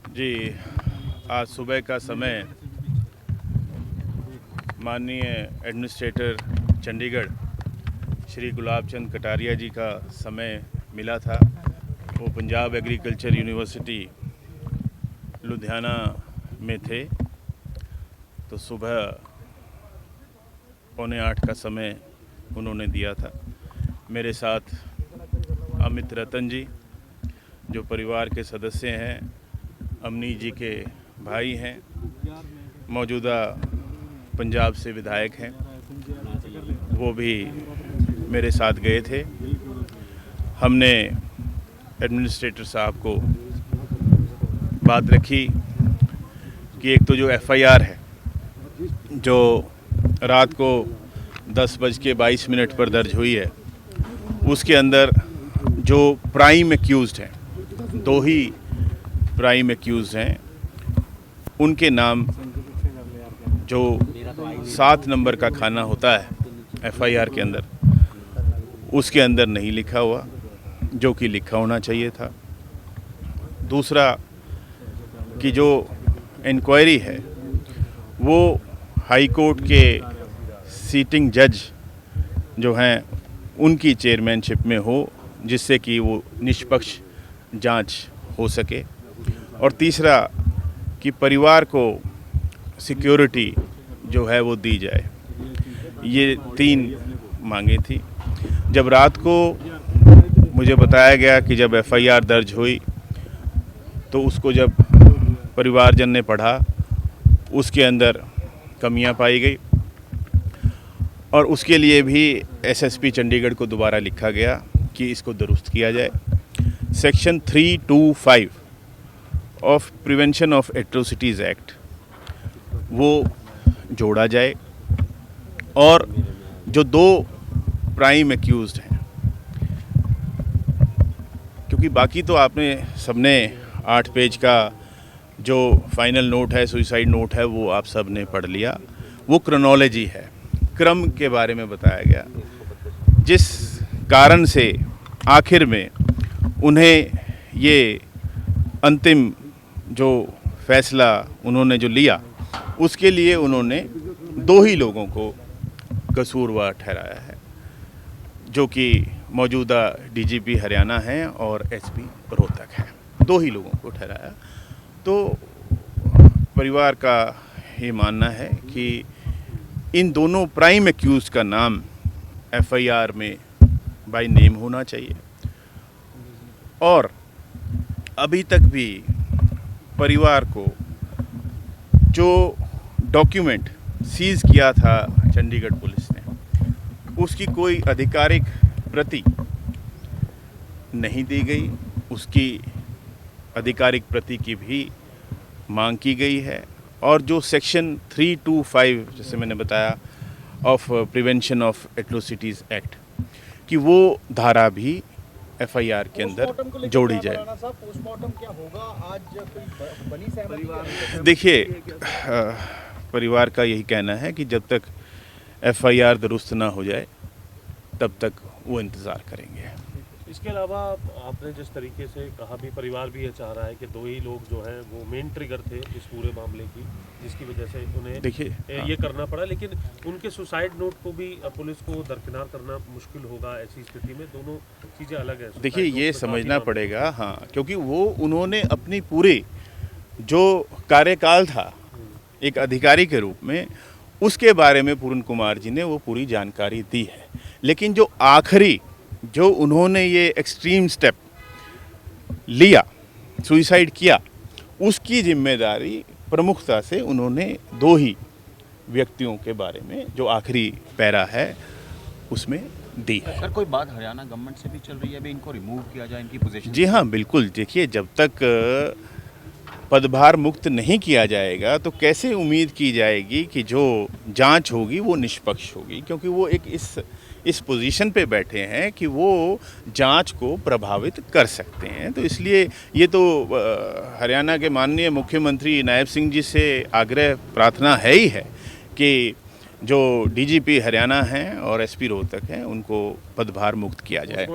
जी, आज सुबह का समय माननीय एडमिनिस्ट्रेटर चंडीगढ़ श्री गुलाब चंद कटारिया जी का समय मिला था। वो पंजाब एग्रीकल्चर यूनिवर्सिटी लुधियाना में थे। तो सुबह 7:45 का समय उन्होंने दिया था। मेरे साथ अमित रतन जी जो परिवार के सदस्य हैं, अमनी जी के भाई हैं, मौजूदा पंजाब से विधायक हैं, वो भी मेरे साथ गए थे। हमने एडमिनिस्ट्रेटर साहब को बात रखी कि एक तो जो एफआईआर है जो रात को 10:22 पर दर्ज हुई है, उसके अंदर जो प्राइम एक्यूज्ड हैं, 2 ही प्राइम एक्यूज़ हैं, उनके नाम जो 7 नंबर का खाना होता है एफआईआर के अंदर, उसके अंदर नहीं लिखा हुआ, जो कि लिखा होना चाहिए था। दूसरा कि जो इंक्वायरी है वो हाई कोर्ट के सीटिंग जज जो हैं उनकी चेयरमैनशिप में हो, जिससे कि वो निष्पक्ष जांच हो सके। और तीसरा कि परिवार को सिक्योरिटी जो है वो दी जाए। ये 3 मांगे थी। जब रात को मुझे बताया गया कि जब एफआईआर दर्ज हुई तो उसको जब परिवारजन ने पढ़ा, उसके अंदर कमियां पाई गई और उसके लिए भी एसएसपी चंडीगढ़ को दोबारा लिखा गया कि इसको दुरुस्त किया जाए। Section 325 of prevention of atrocities act वो जोड़ा जाए और जो 2 प्राइम एक्यूज्ड हैं, क्योंकि बाकी तो आपने सबने 8 पेज का जो फाइनल नोट है, सुसाइड नोट है, वो आप सब ने पढ़ लिया। वो क्रोनोलॉजी है, क्रम के बारे में बताया गया, जिस कारण से आखिर में उन्हें ये अंतिम जो फैसला उन्होंने जो लिया, उसके लिए उन्होंने 2 ही लोगों को कसूरवार ठहराया है, जो कि मौजूदा डीजीपी हरियाणा हैं और एसपी रोहतक हैं। 2 ही लोगों को ठहराया। तो परिवार का ये मानना है कि इन दोनों प्राइम एक्यूज का नाम एफआईआर में बाय नेम होना चाहिए। और अभी तक भी परिवार को जो डॉक्यूमेंट सीज किया था चंडीगढ़ पुलिस ने, उसकी कोई आधिकारिक प्रति नहीं दी गई। उसकी आधिकारिक प्रति की भी मांग की गई है। और जो सेक्शन 325 जैसे मैंने बताया of prevention of atrocities act कि वो धारा भी एफआईआर के अंदर जोड़ी जाए। पोस्टमार्टम क्या होगा आज, बनी सहमति? देखिए, परिवार का यही कहना है कि जब तक एफआईआर दुरुस्त ना हो जाए तब तक वो इंतज़ार करेंगे। इसके अलावा आपने जिस तरीके से कहा, भी परिवार भी ये चाह रहा है कि 2 ही लोग जो हैं वो मेन ट्रिगर थे इस पूरे मामले की, जिसकी वजह से उन्हें देखिए ये करना पड़ा। लेकिन उनके सुसाइड नोट को भी पुलिस को दरकिनार करना मुश्किल होगा ऐसी स्थिति में। दोनों चीज़ें अलग है। देखिए, ये समझना पड़ेगा, हाँ, क्योंकि वो उन्होंने अपनी पूरी जो कार्यकाल था एक अधिकारी के रूप में, उसके बारे में पूर्ण कुमार जी ने वो पूरी जानकारी दी है। लेकिन जो आखिरी जो उन्होंने ये एक्सट्रीम स्टेप लिया, सुसाइड किया, उसकी जिम्मेदारी प्रमुखता से उन्होंने 2 ही व्यक्तियों के बारे में जो आखिरी पैरा है उसमें दी है। सर, कोई बात हरियाणा गवर्नमेंट से भी चल रही है अभी इनको रिमूव किया जाए इनकी पोजीशन? जी हाँ, बिल्कुल। देखिए, जब तक पदभार मुक्त नहीं किया जाएगा तो कैसे उम्मीद की जाएगी कि जो जांच होगी वो निष्पक्ष होगी, क्योंकि वो एक इस पोजीशन पे बैठे हैं कि वो जांच को प्रभावित कर सकते हैं। तो इसलिए ये तो हरियाणा के माननीय मुख्यमंत्री नायब सिंह जी से आग्रह प्रार्थना है ही है कि जो डीजीपी हरियाणा हैं और एसपी रोहतक हैं उनको पदभार मुक्त किया जाए।